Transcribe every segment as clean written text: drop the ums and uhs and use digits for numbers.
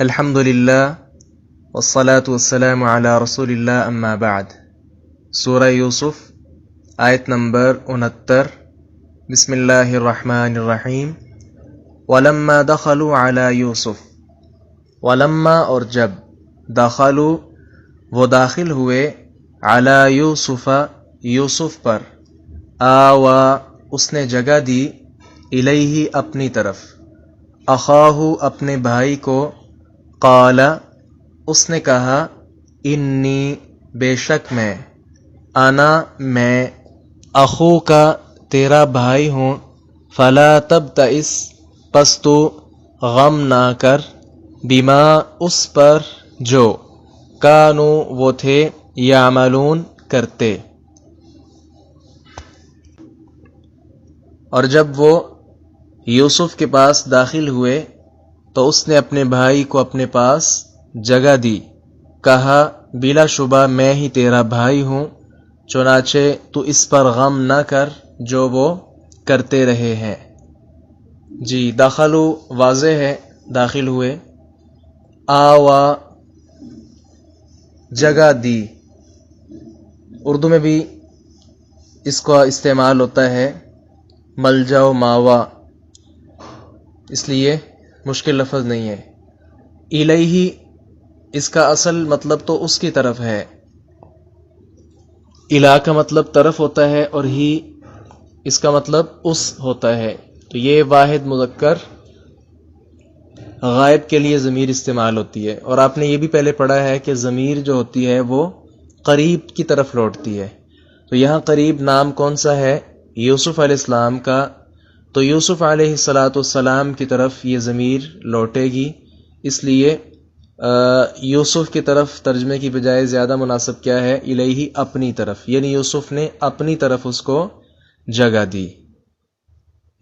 الحمدللہ والصلاة والسلام علی رسول اللہ اما بعد۔ سورہ یوسف آیت نمبر 69۔ بسم اللہ الرحمن الرحیم۔ ولما دخلوا علی یوسف، ولما اور جب، دخلوا وہ داخل ہوئے، علی یوسف یوسف پر، آوا اس نے جگہ دی، الیہ اپنی طرف، اخاہ اپنے بھائی کو، قال اس نے کہا، انی بے شک میں، انا میں، اخو کا تیرا بھائی ہوں، فلا تبتئس پس تو غم نہ کر، بما اس پر جو، کانوا وہ تھے، یعملون کرتے۔ اور جب وہ یوسف کے پاس داخل ہوئے تو اس نے اپنے بھائی کو اپنے پاس جگہ دی، کہا بلا شبہ میں ہی تیرا بھائی ہوں، چنانچہ تو اس پر غم نہ کر جو وہ کرتے رہے ہیں۔ جی دخلوا واضح ہے، داخل ہوئے، آوا جگہ دی۔ اردو میں بھی اس کا استعمال ہوتا ہے ملجا و ماوا، اس لیے مشکل لفظ نہیں ہے۔ الیہ اس کا اصل مطلب تو اس کی طرف ہے، الا کا مطلب طرف ہوتا ہے اور ہی اس کا مطلب اس ہوتا ہے، تو یہ واحد مذکر غائب کے لیے ضمیر استعمال ہوتی ہے۔ اور آپ نے یہ بھی پہلے پڑھا ہے کہ ضمیر جو ہوتی ہے وہ قریب کی طرف لوٹتی ہے، تو یہاں قریب نام کون سا ہے؟ یوسف علیہ السلام کا، تو یوسف علیہ السلام کی طرف یہ ضمیر لوٹے گی، اس لیے یوسف کی طرف ترجمے کی بجائے زیادہ مناسب کیا ہے؟ الیہ اپنی طرف، یعنی یوسف نے اپنی طرف اس کو جگہ دی۔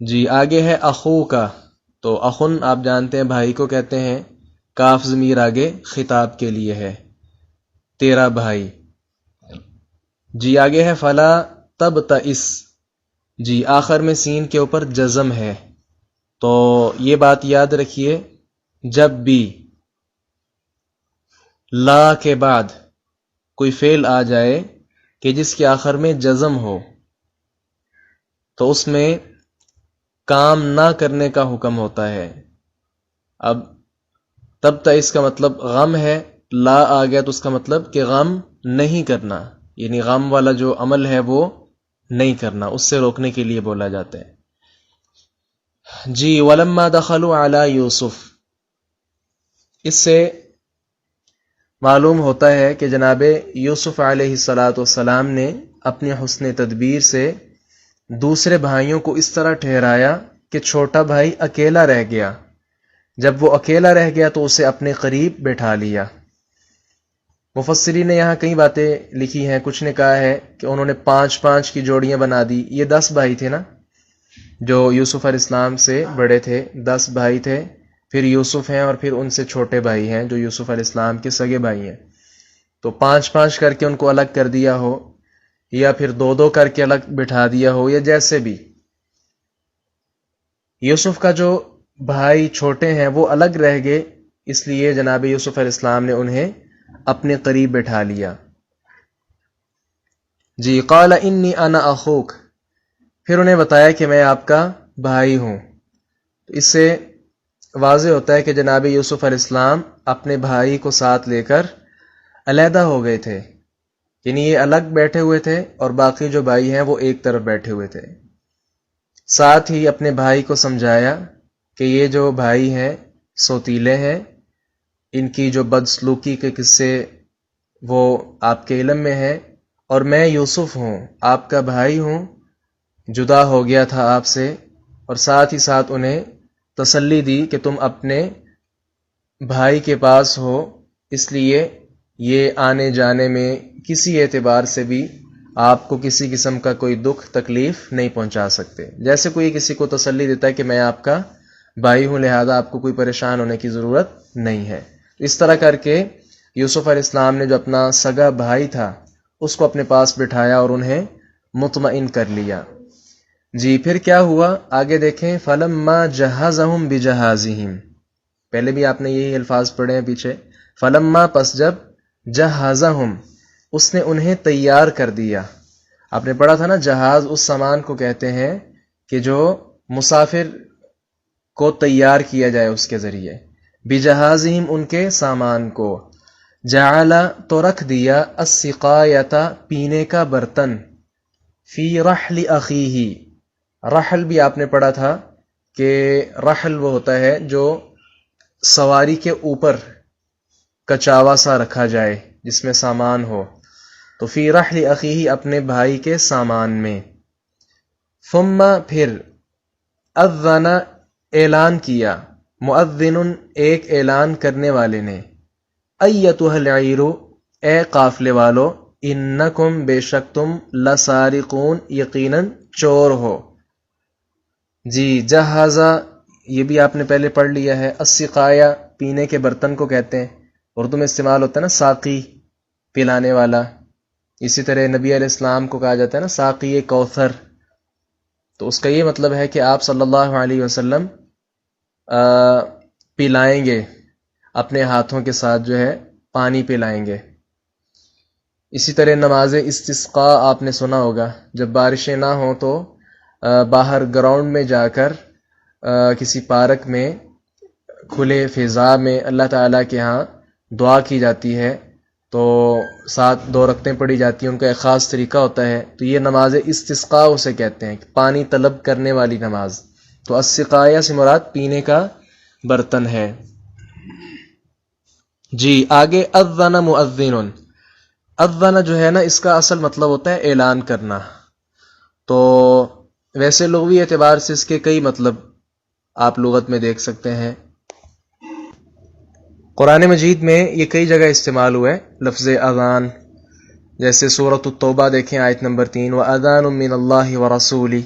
جی آگے ہے اخو کا، تو اخن آپ جانتے ہیں بھائی کو کہتے ہیں، کاف ضمیر آگے خطاب کے لیے ہے، تیرا بھائی۔ جی آگے ہے فلا تبتئس، جی آخر میں سین کے اوپر جزم ہے، تو یہ بات یاد رکھیے، جب بھی لا کے بعد کوئی فعل آ جائے کہ جس کے آخر میں جزم ہو تو اس میں کام نہ کرنے کا حکم ہوتا ہے۔ اب تبتئس کا مطلب غم ہے، لا آ گیا تو اس کا مطلب کہ غم نہیں کرنا، یعنی غم والا جو عمل ہے وہ نہیں کرنا، اس سے روکنے کے لیے بولا جاتا ہے۔ جی ولما دخلوا علی یوسف، اس سے معلوم ہوتا ہے کہ جناب یوسف علیہ السلام نے اپنی حسن تدبیر سے دوسرے بھائیوں کو اس طرح ٹھہرایا کہ چھوٹا بھائی اکیلا رہ گیا، جب وہ اکیلا رہ گیا تو اسے اپنے قریب بٹھا لیا۔ مفسرین نے یہاں کئی باتیں لکھی ہیں، کچھ نے کہا ہے کہ انہوں نے 5 کی جوڑیاں بنا دی، یہ 10 بھائی تھے نا جو یوسف علیہ السلام سے بڑے تھے، 10 بھائی تھے، پھر یوسف ہیں اور پھر ان سے چھوٹے بھائی ہیں جو یوسف علیہ السلام کے سگے بھائی ہیں، تو 5 کر کے ان کو الگ کر دیا ہو، یا پھر 2 کر کے الگ بٹھا دیا ہو، یا جیسے بھی یوسف کا جو بھائی چھوٹے ہیں وہ الگ رہ گئے، اس لیے جناب یوسف علیہ السلام نے انہیں اپنے قریب بٹھا لیا۔ جی قال انی انا اخوک، پھر انہیں بتایا کہ میں آپ کا بھائی ہوں، اس سے واضح ہوتا ہے کہ جناب یوسف علیہ السلام اپنے بھائی کو ساتھ لے کر علیحدہ ہو گئے تھے، یعنی یہ الگ بیٹھے ہوئے تھے اور باقی جو بھائی ہیں وہ ایک طرف بیٹھے ہوئے تھے۔ ساتھ ہی اپنے بھائی کو سمجھایا کہ یہ جو بھائی ہیں سوتیلے ہیں، ان کی جو بدسلوکی کے قصے وہ آپ کے علم میں ہیں، اور میں یوسف ہوں، آپ کا بھائی ہوں، جدا ہو گیا تھا آپ سے، اور ساتھ ہی ساتھ انہیں تسلی دی کہ تم اپنے بھائی کے پاس ہو، اس لیے یہ آنے جانے میں کسی اعتبار سے بھی آپ کو کسی قسم کا کوئی دکھ تکلیف نہیں پہنچا سکتے، جیسے کوئی کسی کو تسلی دیتا ہے کہ میں آپ کا بھائی ہوں لہذا آپ کو کوئی پریشان ہونے کی ضرورت نہیں ہے۔ اس طرح کر کے یوسف علیہ السلام نے جو اپنا سگا بھائی تھا اس کو اپنے پاس بٹھایا اور انہیں مطمئن کر لیا۔ جی پھر کیا ہوا آگے دیکھیں، فَلَمَّا جَهَّزَهُمْ بِجَهَازِهِمْ، پہلے بھی آپ نے یہی الفاظ پڑھے ہیں پیچھے. فلما پس جب جہازہم اس نے انہیں تیار کر دیا. آپ نے پڑھا تھا نا جہاز اس سامان کو کہتے ہیں کہ جو مسافر کو تیار کیا جائے اس کے ذریعے. بجہازہم ان کے سامان کو. جعل تو رکھ دیا السقایۃ پینے کا برتن. فی رحل اخیہ رحل بھی آپ نے پڑھا تھا کہ رحل وہ ہوتا ہے جو سواری کے اوپر کچاوا سا رکھا جائے جس میں سامان ہو. تو فی رحل اخیہ اپنے بھائی کے سامان میں. ثم پھر اذن اعلان کیا مؤذن ایک اعلان کرنے والے نے. ایتھا العیر اے قافلے والو انکم بے شک تم لسارقون یقیناً چور ہو. جی جہازہ یہ بھی آپ نے پہلے پڑھ لیا ہے. السقایہ پینے کے برتن کو کہتے ہیں. اردو میں استعمال ہوتا ہے نا ساقی پلانے والا. اسی طرح نبی علیہ السلام کو کہا جاتا ہے نا ساقی کوثر. تو اس کا یہ مطلب ہے کہ آپ صلی اللہ علیہ وسلم پلائیں گے اپنے ہاتھوں کے ساتھ جو ہے پانی پلائیں گے. اسی طرح نماز استسقاء آپ نے سنا ہوگا. جب بارشیں نہ ہوں تو باہر گراؤنڈ میں جا کر کسی پارک میں کھلے فضا میں اللہ تعالیٰ کے ہاں دعا کی جاتی ہے. تو ساتھ 2 رکعتیں پڑھی جاتی ہیں. ان کا ایک خاص طریقہ ہوتا ہے. تو یہ نماز استسقاء اسے کہتے ہیں پانی طلب کرنے والی نماز. تو السقایہ سے مراد پینے کا برتن ہے. جی آگے اذن مؤذن. اذن جو ہے نا اس کا اصل مطلب ہوتا ہے اعلان کرنا. تو ویسے لغوی اعتبار سے اس کے کئی مطلب آپ لغت میں دیکھ سکتے ہیں. قرآن مجید میں یہ کئی جگہ استعمال ہوا ہے لفظ اذان. جیسے سورۃ التوبہ دیکھیں آیت نمبر 3 وَأَذَانٌ مِّنَ اللَّهِ وَرَسُولِهِ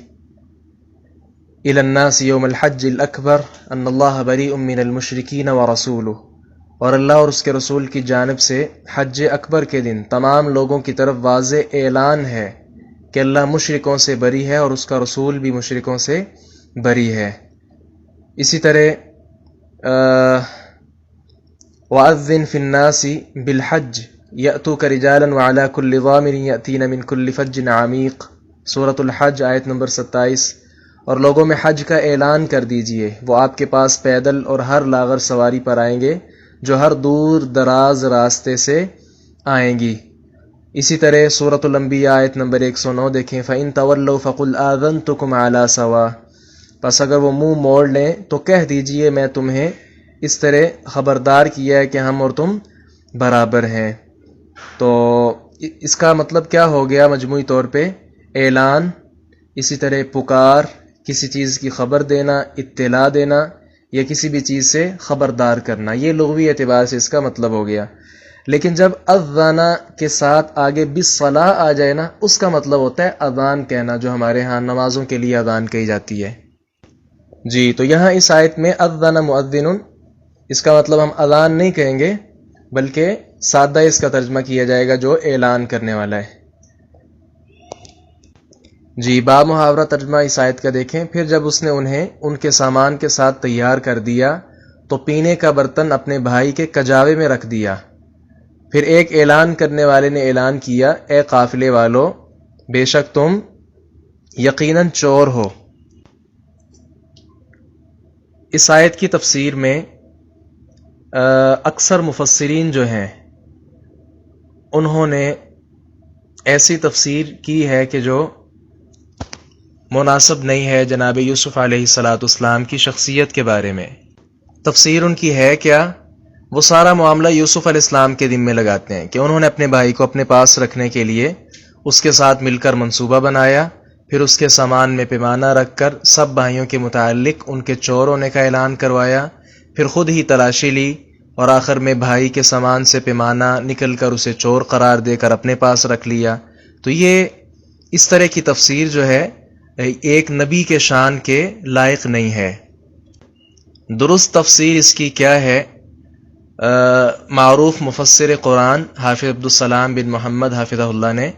إِلَى النَّاسِ يَوْمَ الْحَجِّ الْأَكْبَرِ أَنَّ اللَّهَ بَرِيءٌ مِّنَ الْمُشْرِكِينَ وَرَسُولُهُ. اور اللہ اور اس کے رسول کی جانب سے حج اکبر کے دن تمام لوگوں کی طرف واضح اعلان ہے کہ اللہ مشرکوں سے بری ہے اور اس کا رسول بھی مشرکوں سے بری ہے. اسی طرح وَأَذِّن فِي النَّاسِ بِالْحَجِّ يَأْتُوكَ رِجَالًا وَعَلَى كُلِّ ضَامِرٍ يَأْتِينَ مِنْ كُلِّ فَجٍّ عَمِيقٍ. سورۃ الحج آیت نمبر 27. اور لوگوں میں حج کا اعلان کر دیجئے وہ آپ کے پاس پیدل اور ہر لاغر سواری پر آئیں گے جو ہر دور دراز راستے سے آئیں گی. اسی طرح سورۃ الانبیاء آیت نمبر 109 دیکھیں فَإِن تَوَلَّوْا فَقُلْ آذَنْتُكُمْ عَلَى سَوَاءٍ. پس اگر وہ منہ موڑ لیں تو کہہ دیجئے میں تمہیں اس طرح خبردار کیا ہے کہ ہم اور تم برابر ہیں. تو اس کا مطلب کیا ہو گیا مجموعی طور پہ اعلان، اسی طرح پکار، کسی چیز کی خبر دینا، اطلاع دینا یا کسی بھی چیز سے خبردار کرنا. یہ لغوی اعتبار سے اس کا مطلب ہو گیا. لیکن جب اذان کے ساتھ آگے بالصلاح آ جائے نا اس کا مطلب ہوتا ہے اذان کہنا جو ہمارے ہاں نمازوں کے لیے اذان کہی جاتی ہے. جی تو یہاں اس آیت میں اذن مؤذن اس کا مطلب ہم اذان نہیں کہیں گے بلکہ سادہ اس کا ترجمہ کیا جائے گا جو اعلان کرنے والا ہے. جی با محاورہ ترجمہ اس آیت کا دیکھیں. پھر جب اس نے انہیں ان کے سامان کے ساتھ تیار کر دیا تو پینے کا برتن اپنے بھائی کے کجاوے میں رکھ دیا. پھر ایک اعلان کرنے والے نے اعلان کیا اے قافلے والو بے شک تم یقیناً چور ہو. اس آیت کی تفسیر میں اکثر مفسرین جو ہیں انہوں نے ایسی تفسیر کی ہے کہ جو مناسب نہیں ہے جناب یوسف علیہ السلام کی شخصیت کے بارے میں. تفسیر ان کی ہے کیا وہ سارا معاملہ یوسف علیہ السلام کے ذمے لگاتے ہیں کہ انہوں نے اپنے بھائی کو اپنے پاس رکھنے کے لیے اس کے ساتھ مل کر منصوبہ بنایا، پھر اس کے سامان میں پیمانہ رکھ کر سب بھائیوں کے متعلق ان کے چور ہونے کا اعلان کروایا، پھر خود ہی تلاشی لی اور آخر میں بھائی کے سامان سے پیمانہ نکل کر اسے چور قرار دے کر اپنے پاس رکھ لیا. تو یہ اس طرح کی تفسیر جو ہے ایک نبی کے شان کے لائق نہیں ہے. درست تفسیر اس کی کیا ہے؟ معروف مفسر قرآن حافظ عبدالسلام بن محمد حافظہ اللہ نے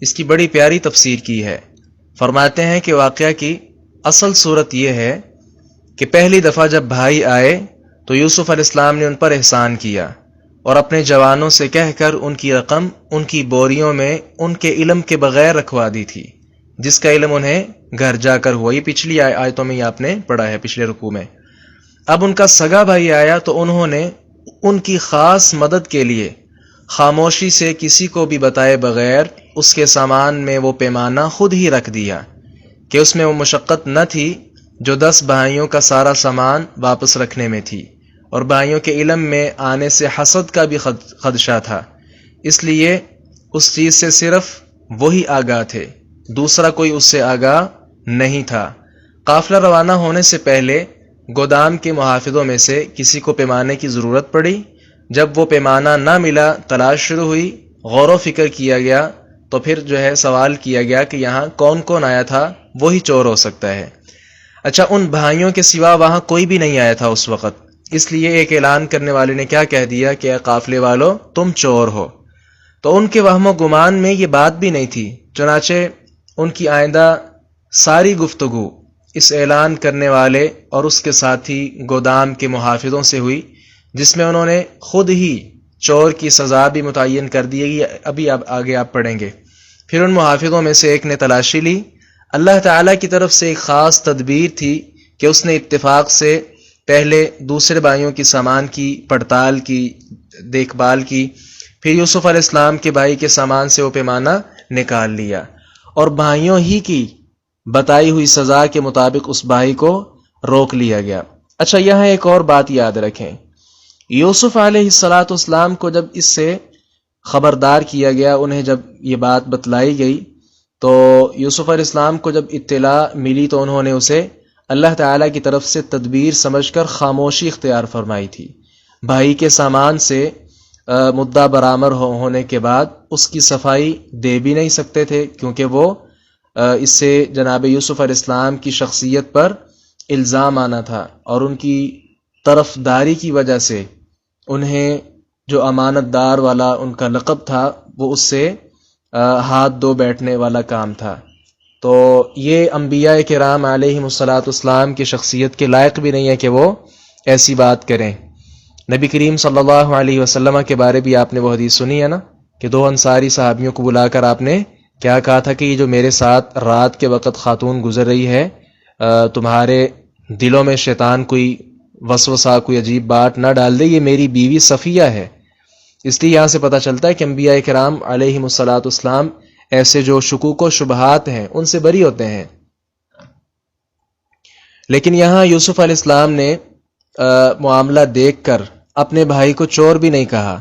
اس کی بڑی پیاری تفسیر کی ہے. فرماتے ہیں کہ واقعہ کی اصل صورت یہ ہے کہ پہلی دفعہ جب بھائی آئے تو یوسف علیہ السلام نے ان پر احسان کیا اور اپنے جوانوں سے کہہ کر ان کی رقم ان کی بوریوں میں ان کے علم کے بغیر رکھوا دی تھی، جس کا علم انہیں گھر جا کر ہوا۔ یہ پچھلی آیتوں میں یہ آپ نے پڑھا ہے، پچھلے رکوع میں۔ اب ان کا سگا بھائی آیا تو انہوں نے ان کی خاص مدد کے لیے خاموشی سے کسی کو بھی بتائے بغیر اس کے سامان میں وہ پیمانہ خود ہی رکھ دیا کہ اس میں وہ مشقت نہ تھی جو 10 بھائیوں کا سارا سامان واپس رکھنے میں تھی، اور بھائیوں کے علم میں آنے سے حسد کا بھی خدشہ تھا، اس لیے اس چیز سے صرف وہی آگاہ تھے، دوسرا کوئی اس سے آگاہ نہیں تھا۔ قافلہ روانہ ہونے سے پہلے گودام کے محافظوں میں سے کسی کو پیمانے کی ضرورت پڑی۔ جب وہ پیمانہ نہ ملا، تلاش شروع ہوئی، غور و فکر کیا گیا، تو پھر سوال کیا گیا کہ یہاں کون کون آیا تھا، وہی چور ہو سکتا ہے۔ اچھا، ان بھائیوں کے سوا وہاں کوئی بھی نہیں آیا تھا اس وقت، اس لیے ایک اعلان کرنے والے نے کیا کہہ دیا کہ اے قافلے والو، تم چور ہو۔ تو ان کے وہم و گمان میں یہ بات بھی نہیں تھی، چنانچہ ان کی آئندہ ساری گفتگو اس اعلان کرنے والے اور اس کے ساتھی گودام کے محافظوں سے ہوئی، جس میں انہوں نے خود ہی چور کی سزا بھی متعین کر دی ہے، ابھی آگے آپ پڑھیں گے۔ پھر ان محافظوں میں سے ایک نے تلاشی لی۔ اللہ تعالیٰ کی طرف سے ایک خاص تدبیر تھی کہ اس نے اتفاق سے پہلے دوسرے بھائیوں کی سامان کی پڑتال کی، دیکھ بھال کی، پھر یوسف علیہ السلام کے بھائی کے سامان سے وہ پیمانہ نکال لیا، اور بھائیوں ہی کی بتائی ہوئی سزا کے مطابق اس بھائی کو روک لیا گیا۔ اچھا، یہاں ایک اور بات یاد رکھیں، یوسف علیہ السلام کو جب اس سے خبردار کیا گیا، انہیں جب یہ بات بتلائی گئی، تو یوسف علیہ السلام کو جب اطلاع ملی تو انہوں نے اسے اللہ تعالیٰ کی طرف سے تدبیر سمجھ کر خاموشی اختیار فرمائی تھی۔ بھائی کے سامان سے مدعا برآمد ہونے کے بعد اس کی صفائی دے بھی نہیں سکتے تھے، کیونکہ وہ اس سے جناب یوسف علیہ السلام کی شخصیت پر الزام آنا تھا، اور ان کی طرفداری کی وجہ سے انہیں جو امانت دار والا ان کا لقب تھا، وہ اس سے ہاتھ دھو بیٹھنے والا کام تھا۔ تو یہ انبیاء کرام علیہم الصلاۃ کی شخصیت کے لائق بھی نہیں ہے کہ وہ ایسی بات کریں۔ نبی کریم صلی اللہ علیہ وسلم کے بارے بھی آپ نے وہ حدیث سنی ہے نا، کہ 2 انصاری صحابیوں کو بلا کر آپ نے کیا کہا تھا کہ یہ جو میرے ساتھ رات کے وقت خاتون گزر رہی ہے، تمہارے دلوں میں شیطان کوئی وسوسہ، کوئی عجیب بات نہ ڈال دے، یہ میری بیوی صفیہ ہے۔ اس لیے یہاں سے پتہ چلتا ہے کہ انبیاء کرام علیہم الصلاۃ ایسے جو شکوک و شبہات ہیں ان سے بری ہوتے ہیں۔ لیکن یہاں یوسف علیہ السلام نے معاملہ دیکھ کر اپنے بھائی کو چور بھی نہیں کہا،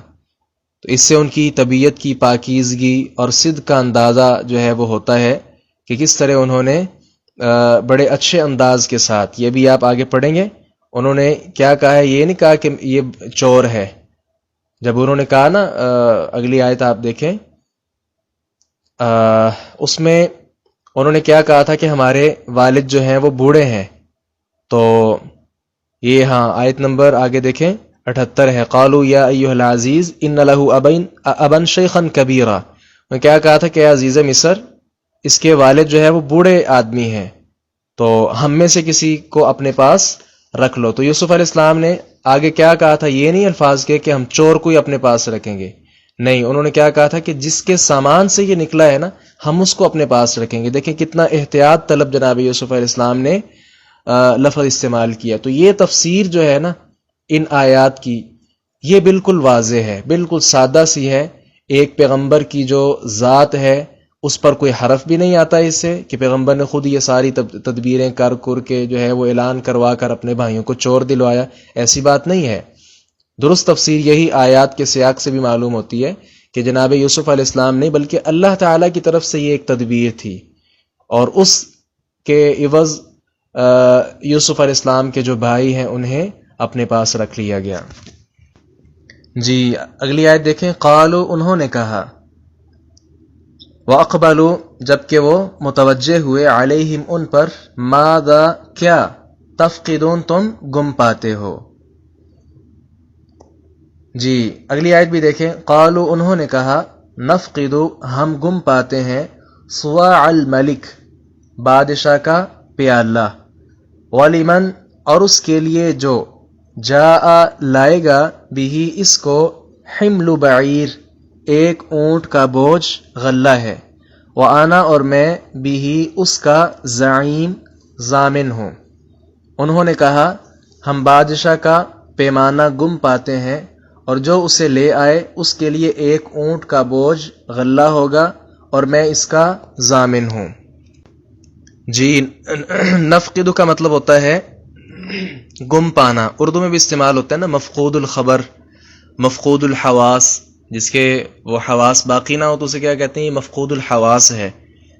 تو اس سے ان کی طبیعت کی پاکیزگی اور صدق کا اندازہ وہ ہوتا ہے کہ کس طرح انہوں نے بڑے اچھے انداز کے ساتھ، یہ بھی آپ آگے پڑھیں گے، انہوں نے کیا کہا ہے، یہ نہیں کہا کہ یہ چور ہے۔ جب انہوں نے کہا نا، اگلی آیت آپ دیکھیں، اس میں انہوں نے کیا کہا تھا کہ ہمارے والد جو ہیں وہ بوڑھے ہیں، تو یہ آیت نمبر آگے دیکھیں 78 ہے، قالوا یا ایھا العزیز ان لہ ابا شیخا کبیرا۔ میں کیا کہا تھا کہ عزیز مصر، اس کے والد جو ہے وہ بوڑھے آدمی ہیں، تو ہم میں سے کسی کو اپنے پاس رکھ لو۔ تو یوسف علیہ السلام نے آگے کیا کہا تھا، یہ نہیں الفاظ کے کہ ہم چور کو ہی اپنے پاس رکھیں گے، نہیں، انہوں نے کیا کہا تھا کہ جس کے سامان سے یہ نکلا ہے نا، ہم اس کو اپنے پاس رکھیں گے۔ دیکھیں کتنا احتیاط طلب جناب یوسف علیہ السلام نے لفظ استعمال کیا۔ تو یہ تفسیر جو ہے نا ان آیات کی، یہ بالکل واضح ہے، بالکل سادہ سی ہے۔ ایک پیغمبر کی جو ذات ہے اس پر کوئی حرف بھی نہیں آتا اس سے کہ پیغمبر نے خود یہ ساری تدبیریں کر کے وہ اعلان کروا کر اپنے بھائیوں کو چور دلوایا، ایسی بات نہیں ہے۔ درست تفسیر یہی آیات کے سیاق سے بھی معلوم ہوتی ہے کہ جناب یوسف علیہ السلام نہیں بلکہ اللہ تعالیٰ کی طرف سے یہ ایک تدبیر تھی، اور اس کے عوض یوسف علیہ السلام کے جو بھائی ہیں انہیں اپنے پاس رکھ لیا گیا۔ جی اگلی آیت دیکھیں، قالوا انہوں نے کہا، وَأَقْبَلُوا جبکہ وہ متوجہ ہوئے، علیہم ان پر، ماذا کیا، تفقدون تم گم پاتے ہو۔ جی اگلی آیت بھی دیکھیں، قالوا انہوں نے کہا، نفقد ہم گم پاتے ہیں، صواع الملک بادشاہ کا پیالہ، ولمن اور اس کے لیے جو، جاء لائے گا بھی اس کو حمل بعیر ایک اونٹ کا بوجھ غلہ ہے، وآنا اور میں بھی اس کا زعیم ضامن ہوں۔ انہوں نے کہا ہم بادشاہ کا پیمانہ گم پاتے ہیں اور جو اسے لے آئے اس کے لیے ایک اونٹ کا بوجھ غلہ ہوگا اور میں اس کا ضامن ہوں۔ جی نفقد کا مطلب ہوتا ہے گم پانا، اردو میں بھی استعمال ہوتا ہے نا، مفقود الخبر، مفقود الحواس، جس کے وہ حواس باقی نہ ہو تو اسے کیا کہتے ہیں؟ یہ مفقود الحواس ہے۔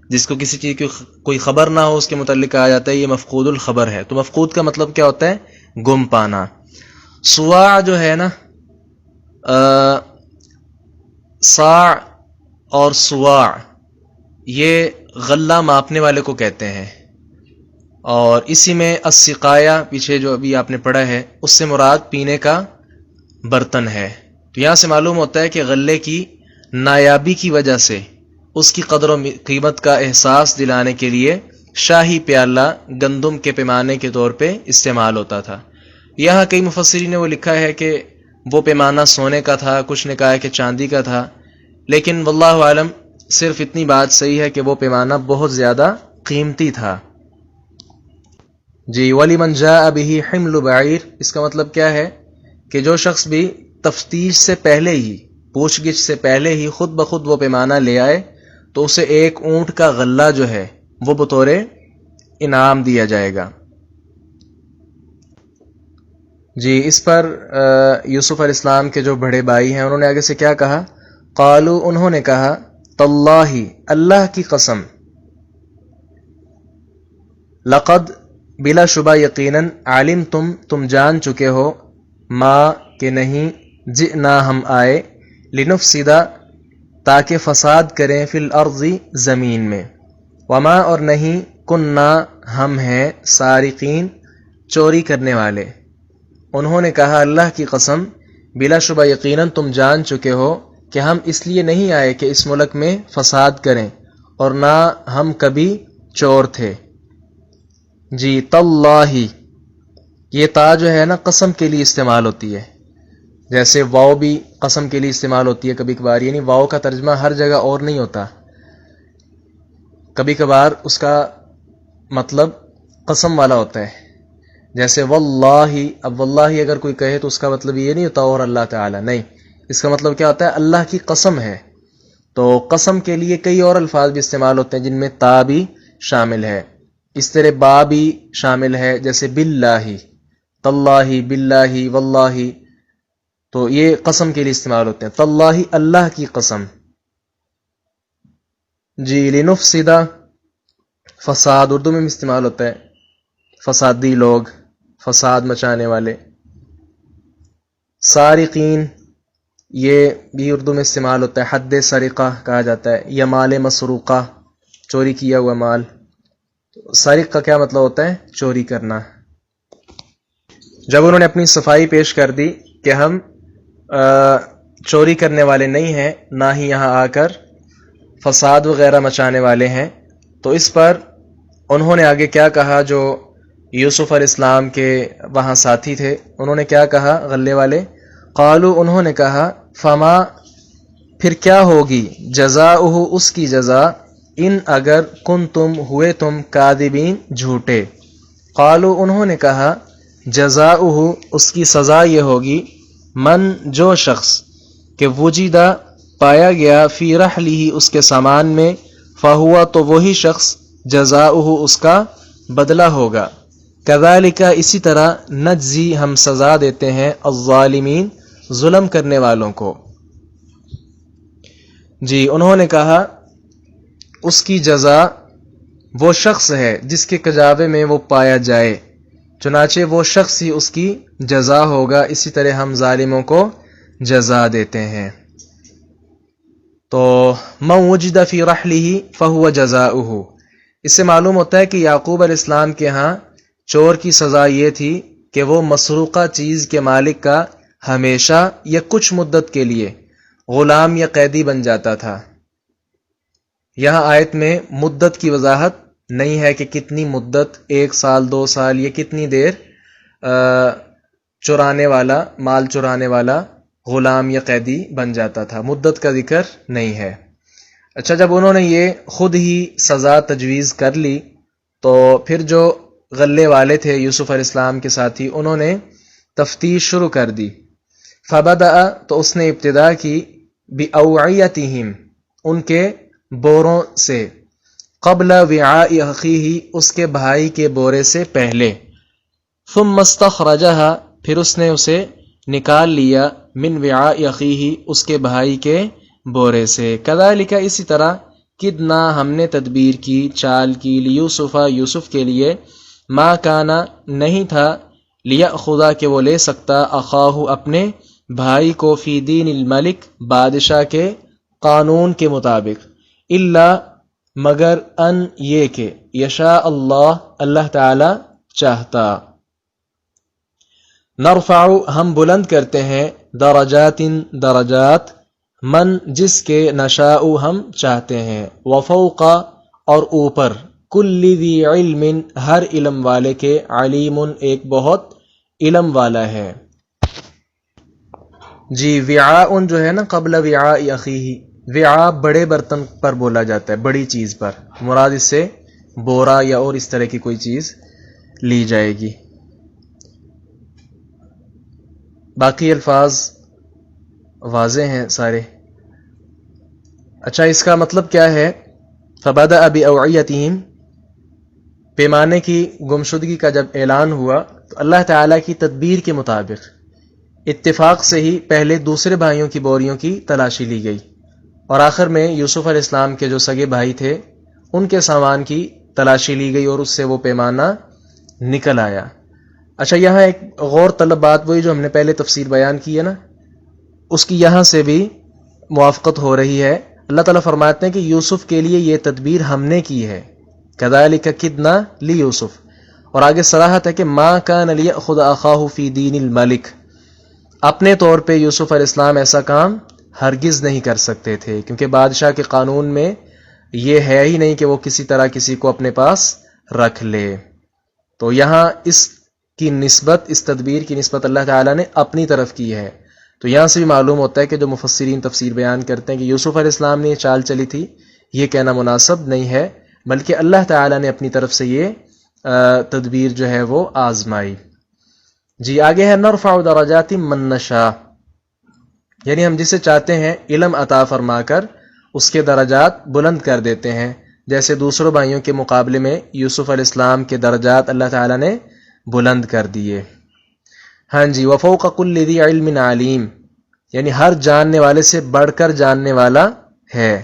جس کو کسی چیز کی کوئی خبر نہ ہو اس کے متعلق کہا جاتا ہے یہ مفقود الخبر ہے۔ تو مفقود کا مطلب کیا ہوتا ہے؟ گم پانا۔ صواع جو ہے نا، صاع اور صواع یہ غلہ ماپنے والے کو کہتے ہیں، اور اسی میں السقایا پیچھے جو ابھی آپ نے پڑھا ہے اس سے مراد پینے کا برتن ہے۔ تو یہاں سے معلوم ہوتا ہے کہ غلے کی نایابی کی وجہ سے اس کی قدر و قیمت کا احساس دلانے کے لیے شاہی پیالہ گندم کے پیمانے کے طور پہ استعمال ہوتا تھا۔ یہاں کئی مفسرین نے وہ لکھا ہے کہ وہ پیمانہ سونے کا تھا، کچھ نے کہا ہے کہ چاندی کا تھا، لیکن واللہ عالم صرف اتنی بات صحیح ہے کہ وہ پیمانہ بہت زیادہ قیمتی تھا۔ جی وَلِمَنْ جَاءَ بِهِ حِمْلُ بَعِيرٍ اس کا مطلب کیا ہے کہ جو شخص بھی تفتیش سے پہلے ہی، پوچھ گچھ سے پہلے ہی خود بخود وہ پیمانہ لے آئے تو اسے ایک اونٹ کا غلہ جو ہے وہ بطور انعام دیا جائے گا۔ جی اس پر یوسف علیہ السلام کے جو بڑے بھائی ہیں انہوں نے آگے سے کیا کہا؟ قالو انہوں نے کہا تاللہ اللہ کی قسم، لقد بلا شبہ یقیناً علم تم جان چکے ہو، ما کہ نہیں، جئنا ہم آئے، لنفسدا تاکہ فساد کریں، فی الارض زمین میں، وما اور نہیں، کننا ہم ہیں، سارقین چوری کرنے والے۔ انہوں نے کہا اللہ کی قسم بلا شبہ یقیناً تم جان چکے ہو کہ ہم اس لیے نہیں آئے کہ اس ملک میں فساد کریں، اور نہ ہم کبھی چور تھے۔ جی تاللہ یہ تا جو ہے نا قسم کے لیے استعمال ہوتی ہے، جیسے واو بھی قسم کے لیے استعمال ہوتی ہے کبھی کبھار، یعنی واو کا ترجمہ ہر جگہ اور نہیں ہوتا، کبھی کبھار اس کا مطلب قسم والا ہوتا ہے، جیسے واللہ۔ اب واللہ اگر کوئی کہے تو اس کا مطلب یہ نہیں ہوتا اور اللہ تعالی، نہیں، اس کا مطلب کیا ہوتا ہے؟ اللہ کی قسم ہے۔ تو قسم کے لیے کئی اور الفاظ بھی استعمال ہوتے ہیں جن میں تا بھی شامل ہے، اس طرح با بھی شامل ہے، جیسے باللہ، تاللہ، باللہ، واللہ، تو یہ قسم کے لیے استعمال ہوتے ہیں۔ تاللہ اللہ کی قسم۔ جی لنفسدا فساد اردو میں بھی استعمال ہوتا ہے، فسادی لوگ، فساد مچانے والے۔ سارقین یہ بھی اردو میں استعمال ہوتا ہے، حد سرقہ کہا جاتا ہے، یا مال مسروقہ چوری کیا ہوا مال۔ سارق کا کیا مطلب ہوتا ہے؟ چوری کرنا۔ جب انہوں نے اپنی صفائی پیش کر دی کہ ہم چوری کرنے والے نہیں ہیں، نہ ہی یہاں آ کر فساد وغیرہ مچانے والے ہیں، تو اس پر انہوں نے آگے کیا کہا؟ جو یوسف علیہ السلام کے وہاں ساتھی تھے انہوں نے کیا کہا؟ غلے والے قالو انہوں نے کہا فما پھر کیا ہوگی، جزاؤہ اس کی جزا، ان اگر کنتم ہوئے تم کاذبین جھوٹے۔ قالو انہوں نے کہا جزاؤہ اس کی سزا یہ ہوگی، من جو شخص کہ وجدہ پایا گیا، فی رحلہ اس کے سامان میں، فہوا تو وہی شخص، جزاؤہ اس کا بدلہ ہوگا، کذالک اسی طرح، نجزی ہم سزا دیتے ہیں، الظالمین ظلم کرنے والوں کو۔ جی انہوں نے کہا اس کی جزا وہ شخص ہے جس کے کجاوے میں وہ پایا جائے، چنانچہ وہ شخص ہی اس کی جزا ہوگا، اسی طرح ہم ظالموں کو جزا دیتے ہیں۔ تو من وجد فی رحلہ فہو جزاؤہ، اس سے معلوم ہوتا ہے کہ یعقوب علیہ السلام کے ہاں چور کی سزا یہ تھی کہ وہ مسروقہ چیز کے مالک کا ہمیشہ یا کچھ مدت کے لیے غلام یا قیدی بن جاتا تھا۔ یہاں آیت میں مدت کی وضاحت نہیں ہے کہ کتنی مدت، 1 سال 2 سال، یہ کتنی دیر چرانے والا، مال چرانے والا غلام یا قیدی بن جاتا تھا، مدت کا ذکر نہیں ہے۔ اچھا، جب انہوں نے یہ خود ہی سزا تجویز کر لی تو پھر جو غلے والے تھے یوسف علیہ السلام کے ساتھی، انہوں نے تفتیش شروع کر دی۔ فبدأ، تو اس نے ابتدا کی، بأوعیتہم، ان کے بوروں سے، قبل وعاء اخیہ، اس کے بھائی کے بورے سے پہلے، ثم استخرجہا، پھر اس نے اسے نکال لیا، من وعاء اخیہ، اس کے بھائی کے بورے سے۔ کذالک، اسی طرح، کدنا، ہم نے تدبیر کی، چال کی، لیوسف، یوسف کے لیے، ما کانا، نہیں تھا، لیأخذ، کہ وہ لے سکتا، اخاہ، اپنے بھائی کو، فی دین الملک، بادشاہ کے قانون کے مطابق، الا، مگر، ان، یہ کہ، یشاء اللہ، اللہ تعالی چاہتا، نرفع، ہم بلند کرتے ہیں، درجات، درجات، من، جس کے، نشاء، ہم چاہتے ہیں، وفوق، اور اوپر، کل ذی علم، ہر علم والے کے، علیم، ایک بہت علم والا ہے۔ جی، وعاء جو ہے نا، قبل وعاء اخیہ، وعاء بڑے برتن پر بولا جاتا ہے، بڑی چیز پر، مراد اس سے بورا یا اور اس طرح کی کوئی چیز لی جائے گی۔ باقی الفاظ واضح ہیں سارے۔ اچھا، اس کا مطلب کیا ہے؟ فبدأ بأوعیتہم، پیمانے کی گمشدگی کا جب اعلان ہوا تو اللہ تعالیٰ کی تدبیر کے مطابق اتفاق سے ہی پہلے دوسرے بھائیوں کی بوریوں کی تلاشی لی گئی، اور آخر میں یوسف علیہ السلام کے جو سگے بھائی تھے ان کے سامان کی تلاشی لی گئی، اور اس سے وہ پیمانہ نکل آیا۔ اچھا، یہاں ایک غور طلب بات، وہی جو ہم نے پہلے تفسیر بیان کی ہے نا، اس کی یہاں سے بھی موافقت ہو رہی ہے۔ اللہ تعالیٰ فرماتے ہیں کہ یوسف کے لیے یہ تدبیر ہم نے کی ہے، کذالک کدنا لیوسف، اور آگے صراحت ہے کہ ما کان لیأخذ اخاہ فی دین الملک، اپنے طور پہ یوسف علیہ السلام ایسا کام ہرگز نہیں کر سکتے تھے، کیونکہ بادشاہ کے قانون میں یہ ہے ہی نہیں کہ وہ کسی طرح کسی کو اپنے پاس رکھ لے۔ تو یہاں اس کی نسبت، اس تدبیر کی نسبت اللہ تعالیٰ نے اپنی طرف کی ہے۔ تو یہاں سے بھی معلوم ہوتا ہے کہ جو مفسرین تفسیر بیان کرتے ہیں کہ یوسف علیہ السلام نے یہ چال چلی تھی، یہ کہنا مناسب نہیں ہے، بلکہ اللہ تعالیٰ نے اپنی طرف سے یہ تدبیر جو ہے وہ آزمائی۔ جی، آگے ہے، نرفع درجات من نشاء، یعنی ہم جسے چاہتے ہیں علم عطا فرما کر اس کے درجات بلند کر دیتے ہیں، جیسے دوسروں بھائیوں کے مقابلے میں یوسف علیہ السلام کے درجات اللہ تعالیٰ نے بلند کر دیے۔ ہاں جی، وفوق کل ذی علم علیم، یعنی ہر جاننے والے سے بڑھ کر جاننے والا ہے،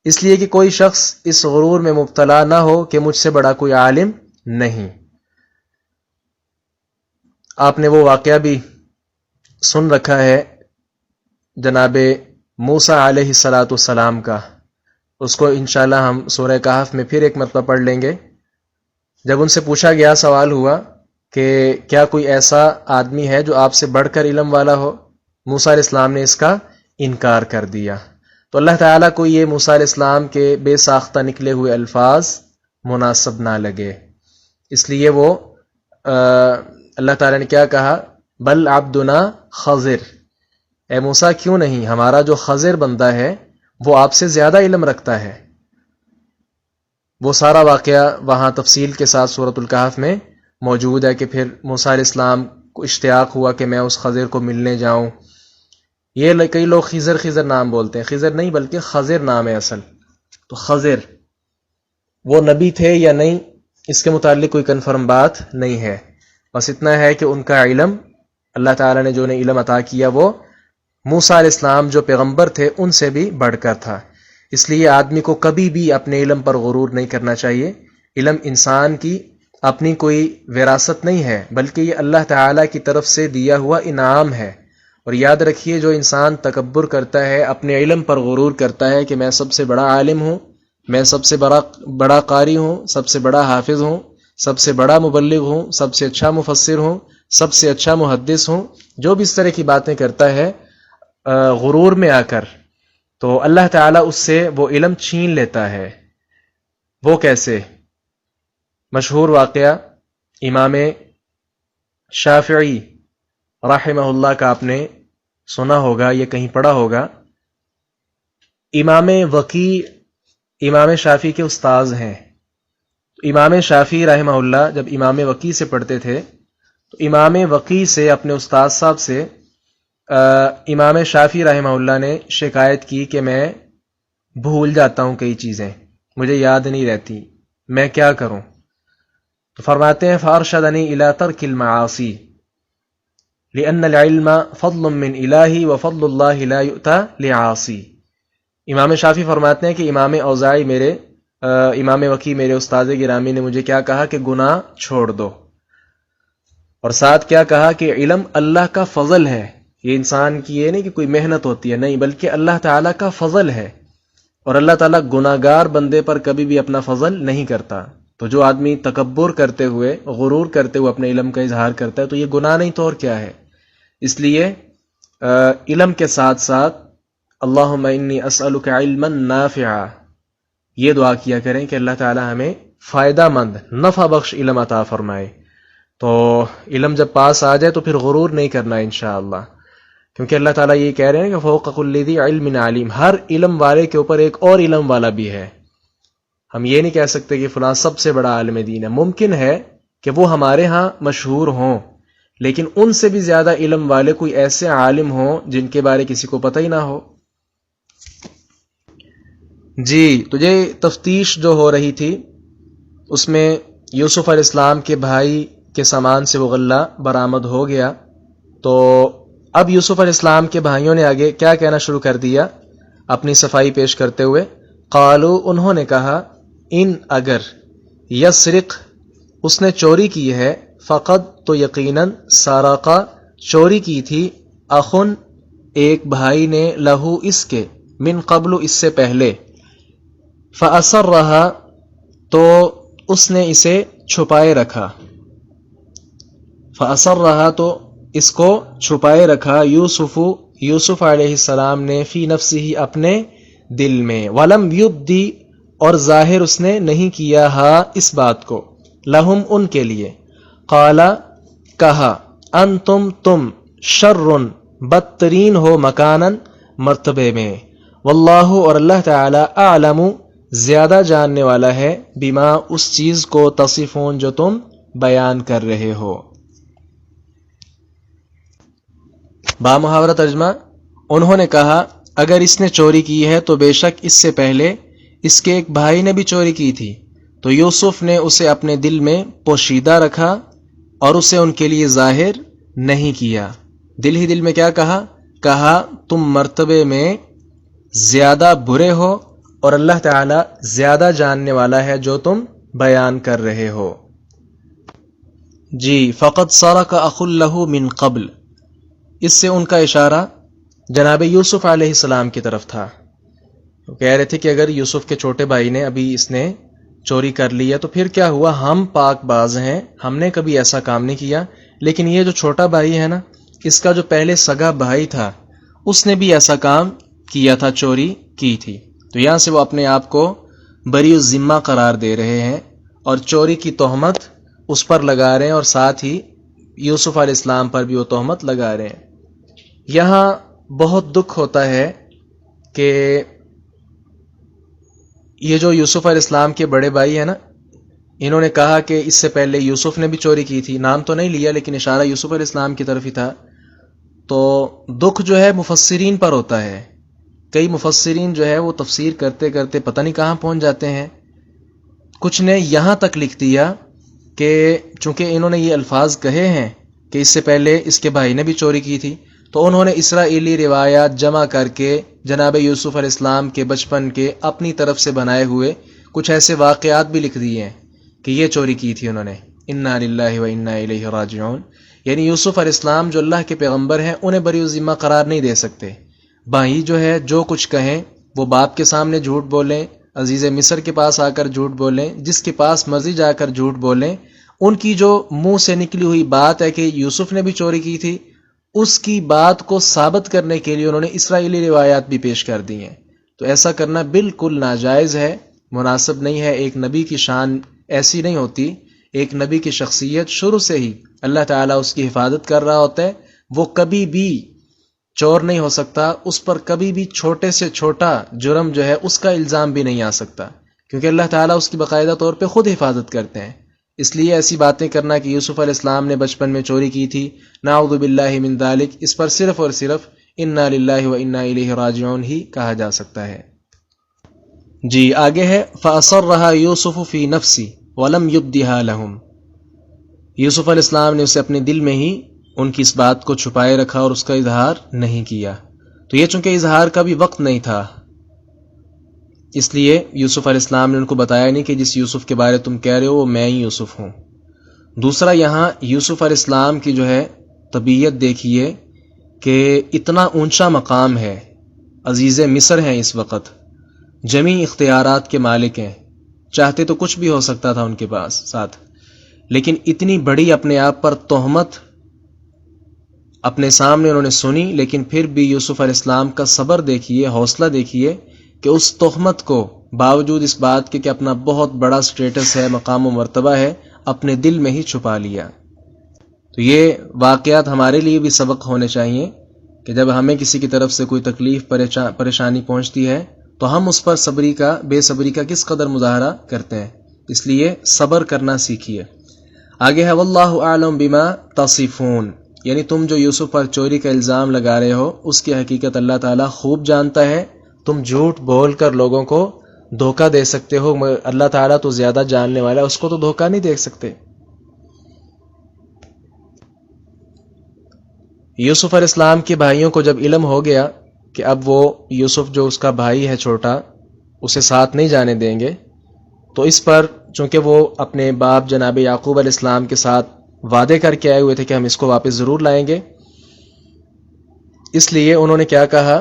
اس لیے کہ کوئی شخص اس غرور میں مبتلا نہ ہو کہ مجھ سے بڑا کوئی عالم نہیں۔ آپ نے وہ واقعہ بھی سن رکھا ہے جناب موسیٰ علیہ السلام کا، اس کو انشاءاللہ ہم سورہ کہف میں پھر ایک مرتبہ پڑھ لیں گے۔ جب ان سے پوچھا گیا، سوال ہوا کہ کیا کوئی ایسا آدمی ہے جو آپ سے بڑھ کر علم والا ہو، موسیٰ علیہ السلام نے اس کا انکار کر دیا۔ تو اللہ تعالیٰ کو یہ موسیٰ علیہ السلام کے بے ساختہ نکلے ہوئے الفاظ مناسب نہ لگے، اس لیے وہ اللہ تعالیٰ نے کیا کہا، بل عبدنا خضر، اے موسیٰ کیوں نہیں، ہمارا جو خضر بندہ ہے وہ آپ سے زیادہ علم رکھتا ہے۔ وہ سارا واقعہ وہاں تفصیل کے ساتھ سورۃ الکہف میں موجود ہے کہ پھر موسیٰ علیہ السلام کو اشتیاق ہوا کہ میں اس خضر کو ملنے جاؤں۔ یہ کئی لوگ خضر خضر نام بولتے ہیں، خضر نہیں بلکہ خضر نام ہے اصل۔ تو خضر وہ نبی تھے یا نہیں، اس کے متعلق کوئی کنفرم بات نہیں ہے، بس اتنا ہے کہ ان کا علم، اللہ تعالیٰ نے جو انہیں علم عطا کیا، وہ موسیٰ علیہ السلام جو پیغمبر تھے ان سے بھی بڑھ کر تھا۔ اس لیے آدمی کو کبھی بھی اپنے علم پر غرور نہیں کرنا چاہیے۔ علم انسان کی اپنی کوئی وراثت نہیں ہے، بلکہ یہ اللہ تعالیٰ کی طرف سے دیا ہوا انعام ہے۔ اور یاد رکھیے، جو انسان تکبر کرتا ہے، اپنے علم پر غرور کرتا ہے کہ میں سب سے بڑا عالم ہوں، میں سب سے بڑا قاری ہوں، سب سے بڑا حافظ ہوں، سب سے بڑا مبلغ ہوں، سب سے اچھا مفسر ہوں، سب سے اچھا محدث ہوں، جو بھی اس طرح کی باتیں کرتا ہے غرور میں آ کر، تو اللہ تعالیٰ اس سے وہ علم چھین لیتا ہے۔ وہ کیسے؟ مشہور واقعہ، امام شافعی رحمہ اللہ کا آپ نے سنا ہوگا یا کہیں پڑھا ہوگا. امام وقی امام شافعی کے استاذ ہیں. امام شافعی رحمہ اللہ جب امام وقی سے پڑھتے تھے تو امام وقی سے اپنے استاد صاحب سے امام شافعی رحمہ اللہ نے شکایت کی کہ میں بھول جاتا ہوں کئی چیزیں، مجھے یاد نہیں رہتی، میں کیا کروں؟ تو فرماتے ہیں فارشدنی الی ترک المعاصی لأن العلم فضل من الہی وفضل اللہ لا یؤتی لعاصی. امام شافعی فرماتے ہیں کہ امام اوزاعی امام وقی میرے استاد گرامی نے مجھے کیا کہا کہ گناہ چھوڑ دو، اور ساتھ کیا کہا کہ علم اللہ کا فضل ہے. یہ انسان کی یہ نہیں کہ کوئی محنت ہوتی ہے، نہیں، بلکہ اللہ تعالیٰ کا فضل ہے، اور اللہ تعالیٰ گناہگار بندے پر کبھی بھی اپنا فضل نہیں کرتا. تو جو آدمی تکبر کرتے ہوئے، غرور کرتے ہوئے اپنے علم کا اظہار کرتا ہے تو یہ گناہ نہیں تو اور کیا ہے. اس لیے علم کے ساتھ ساتھ اللہم انی اسألک علما نافعا، یہ دعا کیا کریں کہ اللہ تعالی ہمیں فائدہ مند، نفع بخش علم عطا فرمائے. تو علم جب پاس آ جائے تو پھر غرور نہیں کرنا انشاءاللہ، کیونکہ اللہ تعالیٰ یہ کہہ رہے ہیں کہ فوق کل ذی علم علیم، ہر علم والے کے اوپر ایک اور علم والا بھی ہے. ہم یہ نہیں کہہ سکتے کہ فلاں سب سے بڑا عالم دین ہے. ممکن ہے کہ وہ ہمارے ہاں مشہور ہوں، لیکن ان سے بھی زیادہ علم والے کوئی ایسے عالم ہوں جن کے بارے کسی کو پتہ ہی نہ ہو. جی، تجھے تفتیش جو ہو رہی تھی اس میں یوسف علیہ السلام کے بھائی کے سامان سے وہ غلہ برآمد ہو گیا. تو اب یوسف علیہ السلام کے بھائیوں نے آگے کیا کہنا شروع کر دیا اپنی صفائی پیش کرتے ہوئے. قالو، انہوں نے کہا، ان اگر، یسرق، اس نے چوری کی ہے، فقد، تو یقیناً، سارقہ، چوری کی تھی، اخن، ایک بھائی نے، لہو، اس کے، من قبل، اس سے پہلے، فأسرها، تو اس نے اسے چھپائے رکھا، فأسرها، تو اس کو چھپائے رکھا، یوسف علیہ السلام نے، فی نفسہ، اپنے دل میں، ولم یبدی، اور ظاہر اس نے نہیں کیا، اس بات کو، لہم، ان کے لیے، قال، کہا، انتم، تم، شر، بدترین ہو، مکانن، مرتبے میں، واللہ، اور اللہ تعالی، اعلم، زیادہ جاننے والا ہے، بما، اس چیز کو، تصفون، جو تم بیان کر رہے ہو. با محاورہ ترجمہ، انہوں نے کہا اگر اس نے چوری کی ہے تو بے شک اس سے پہلے اس کے ایک بھائی نے بھی چوری کی تھی، تو یوسف نے اسے اپنے دل میں پوشیدہ رکھا اور اسے ان کے لیے ظاہر نہیں کیا. دل ہی دل میں کیا کہا تم مرتبے میں زیادہ برے ہو اور اللہ تعالی زیادہ جاننے والا ہے جو تم بیان کر رہے ہو. جی، فقد سرق اخ لہ من قبل، اس سے ان کا اشارہ جناب یوسف علیہ السلام کی طرف تھا. وہ کہہ رہے تھے کہ اگر یوسف کے چھوٹے بھائی نے ابھی اس نے چوری کر لیا تو پھر کیا ہوا، ہم پاک باز ہیں، ہم نے کبھی ایسا کام نہیں کیا. لیکن یہ جو چھوٹا بھائی ہے نا، اس کا جو پہلے سگا بھائی تھا اس نے بھی ایسا کام کیا تھا، چوری کی تھی. تو یہاں سے وہ اپنے آپ کو بری الذمہ قرار دے رہے ہیں اور چوری کی تہمت اس پر لگا رہے ہیں، اور ساتھ ہی یوسف علیہ السلام پر بھی وہ تہمت لگا رہے ہیں. یہاں بہت دکھ ہوتا ہے کہ یہ جو یوسف علیہ السلام کے بڑے بھائی ہیں نا، انہوں نے کہا کہ اس سے پہلے یوسف نے بھی چوری کی تھی. نام تو نہیں لیا لیکن اشارہ یوسف علیہ السلام کی طرف ہی تھا. تو دکھ جو ہے مفسرین پر ہوتا ہے. کئی مفسرین جو ہے وہ تفسیر کرتے کرتے پتہ نہیں کہاں پہنچ جاتے ہیں. کچھ نے یہاں تک لکھ دیا کہ چونکہ انہوں نے یہ الفاظ کہے ہیں کہ اس سے پہلے اس کے بھائی نے بھی چوری کی تھی، تو انہوں نے اسرائیلی روایات جمع کر کے جناب یوسف علیہ السلام کے بچپن کے اپنی طرف سے بنائے ہوئے کچھ ایسے واقعات بھی لکھ دیے ہیں کہ یہ چوری کی تھی انہوں نے. انا للہ و انا الیہ راجعون. یعنی یوسف علیہ السلام جو اللہ کے پیغمبر ہیں انہیں بری الذمہ قرار نہیں دے سکتے. بھائی جو ہے جو کچھ کہیں وہ باپ کے سامنے جھوٹ بولیں، عزیز مصر کے پاس آ کر جھوٹ بولیں، جس کے پاس مرضی جا کر جھوٹ بولیں. ان کی جو منہ سے نکلی ہوئی بات ہے کہ یوسف نے بھی چوری کی تھی، اس کی بات کو ثابت کرنے کے لیے انہوں نے اسرائیلی روایات بھی پیش کر دی ہیں. تو ایسا کرنا بالکل ناجائز ہے، مناسب نہیں ہے. ایک نبی کی شان ایسی نہیں ہوتی. ایک نبی کی شخصیت شروع سے ہی اللہ تعالیٰ اس کی حفاظت کر رہا ہوتا ہے. وہ کبھی بھی چور نہیں ہو سکتا، اس پر کبھی بھی چھوٹے سے چھوٹا جرم جو ہے اس کا الزام بھی نہیں آ سکتا، کیونکہ اللہ تعالیٰ اس کی باقاعدہ طور پہ خود حفاظت کرتے ہیں۔ اس لیے ایسی باتیں کرنا کہ یوسف علیہ السلام نے بچپن میں چوری کی تھی، نعوذ باللہ من ذالک، اس پر صرف اور صرف انا للہ و انا الیہ راجعون ہی کہا جا سکتا ہے۔ جی آگے ہے فَأَصَرَّهَا يُوسُفُ فِي نَفْسِهِ وَلَمْ يُبْدِهَا لَهُمْ، یوسف علیہ السلام نے اسے اپنے دل میں ہی ان کی اس بات کو چھپائے رکھا اور اس کا اظہار نہیں کیا۔ تو یہ چونکہ اظہار کا بھی وقت نہیں تھا، اس لیے یوسف علیہ السلام نے ان کو بتایا نہیں کہ جس یوسف کے بارے تم کہہ رہے ہو وہ میں ہی یوسف ہوں۔ دوسرا یہاں یوسف علیہ السلام کی جو ہے طبیعت دیکھیے کہ اتنا اونچا مقام ہے، عزیز مصر ہیں اس وقت، جمیع اختیارات کے مالک ہیں، چاہتے تو کچھ بھی ہو سکتا تھا ان کے پاس ساتھ، لیکن اتنی بڑی اپنے آپ پر تہمت اپنے سامنے انہوں نے سنی، لیکن پھر بھی یوسف علیہ السلام کا صبر دیکھیے، حوصلہ دیکھیے کہ اس تہمت کو باوجود اس بات کے کہ اپنا بہت بڑا سٹیٹس ہے، مقام و مرتبہ ہے، اپنے دل میں ہی چھپا لیا۔ تو یہ واقعات ہمارے لیے بھی سبق ہونے چاہیے کہ جب ہمیں کسی کی طرف سے کوئی تکلیف پریشانی پہنچتی ہے تو ہم اس پر بے صبری کا کس قدر مظاہرہ کرتے ہیں، اس لیے صبر کرنا سیکھیے۔ آگے ہے واللہ اعلم بما تصفون، یعنی تم جو یوسف پر چوری کا الزام لگا رہے ہو اس کی حقیقت اللہ تعالیٰ خوب جانتا ہے، تم جھوٹ بول کر لوگوں کو دھوکہ دے سکتے ہو، اللہ تعالیٰ تو زیادہ جاننے والا ہے، اس کو تو دھوکہ نہیں دے سکتے۔ یوسف علیہ السلام کے بھائیوں کو جب علم ہو گیا کہ اب وہ یوسف جو اس کا بھائی ہے چھوٹا اسے ساتھ نہیں جانے دیں گے، تو اس پر چونکہ وہ اپنے باپ جناب یعقوب علیہ السلام کے ساتھ وعدے کر کے آئے ہوئے تھے کہ ہم اس کو واپس ضرور لائیں گے، اس لیے انہوں نے کیا کہا،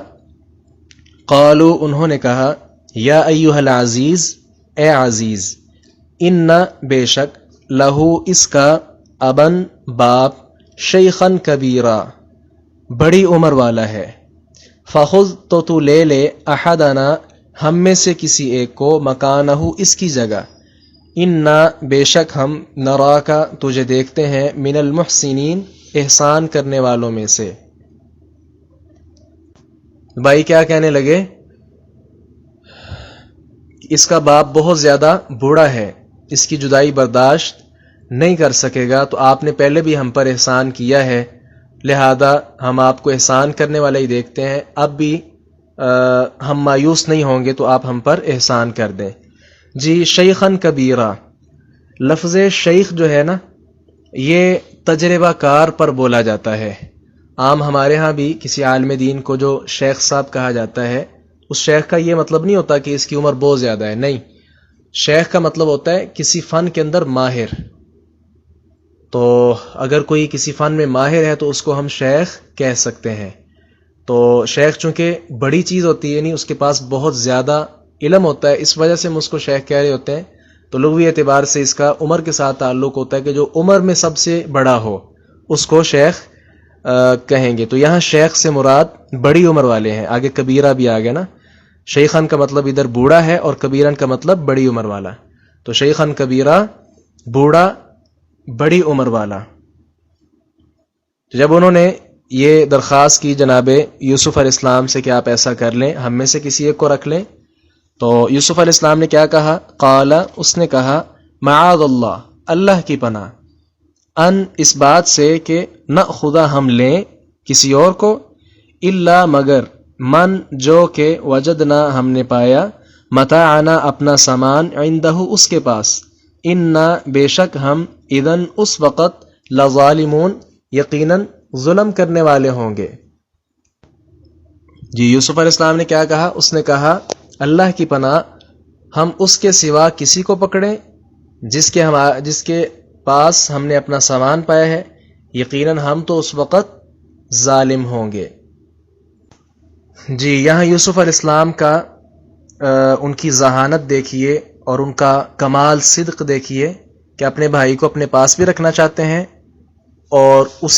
قالو، انہوں نے کہا، یا ایھا العزیز، اے عزیز، ان بے شک، لہو اس کا، ابن باپ، شیخن کبیرہ، بڑی عمر والا ہے، فخذ، تو لے لے، احدنا، ہم میں سے کسی ایک کو، مکانہ، اس کی جگہ، انا، بے شک ہم، نراکا، تجھے دیکھتے ہیں، من المحسنین، احسان کرنے والوں میں سے۔ بھائی کیا کہنے لگے، اس کا باپ بہت زیادہ بوڑھا ہے، اس کی جدائی برداشت نہیں کر سکے گا، تو آپ نے پہلے بھی ہم پر احسان کیا ہے، لہذا ہم آپ کو احسان کرنے والا ہی دیکھتے ہیں، اب بھی ہم مایوس نہیں ہوں گے تو آپ ہم پر احسان کر دیں۔ جی شیخن کبیرہ، لفظ شیخ جو ہے نا یہ تجربہ کار پر بولا جاتا ہے، عام ہمارے ہاں بھی کسی عالم دین کو جو شیخ صاحب کہا جاتا ہے، اس شیخ کا یہ مطلب نہیں ہوتا کہ اس کی عمر بہت زیادہ ہے، نہیں، شیخ کا مطلب ہوتا ہے کسی فن کے اندر ماہر، تو اگر کوئی کسی فن میں ماہر ہے تو اس کو ہم شیخ کہہ سکتے ہیں۔ تو شیخ چونکہ بڑی چیز ہوتی ہے، نہیں، اس کے پاس بہت زیادہ علم ہوتا ہے، اس وجہ سے ہم اس کو شیخ کہہ رہے ہوتے ہیں، تو لغوی اعتبار سے اس کا عمر کے ساتھ تعلق ہوتا ہے کہ جو عمر میں سب سے بڑا ہو اس کو شیخ کہیں گے۔ تو یہاں شیخ سے مراد بڑی عمر والے ہیں، آگے کبیرہ بھی آ گیا نا، شیخن کا مطلب ادھر بوڑھا ہے اور کبیرن کا مطلب بڑی عمر والا، تو شیخن کبیرہ، بوڑھا، بڑی عمر والا۔ جب انہوں نے یہ درخواست کی جناب یوسف علیہ السلام سے کہ آپ ایسا کر لیں، ہم میں سے کسی ایک کو رکھ لیں، تو یوسف علیہ السلام نے کیا کہا، قال، اس نے کہا، معاذ اللہ، اللہ کی پناہ، ان، اس بات سے کہ نہ خدا ہم لیں کسی اور کو، الا، مگر، من، جو کہ، وجدنا، ہم نے پایا، متاعنا، اپنا سامان، عندہ، اس کے پاس، انا، بے شک ہم، اذن، اس وقت، لظالمون، یقیناً ظلم کرنے والے ہوں گے۔ جی یوسف علیہ السلام نے کیا کہا، اس نے کہا اللہ کی پناہ، ہم اس کے سوا کسی کو پکڑیں جس کے پاس ہم نے اپنا سامان پایا ہے، یقیناً ہم تو اس وقت ظالم ہوں گے۔ جی یہاں یوسف علیہ السلام کا ان کی ذہانت دیکھیے اور ان کا کمال صدق دیکھیے کہ اپنے بھائی کو اپنے پاس بھی رکھنا چاہتے ہیں اور اس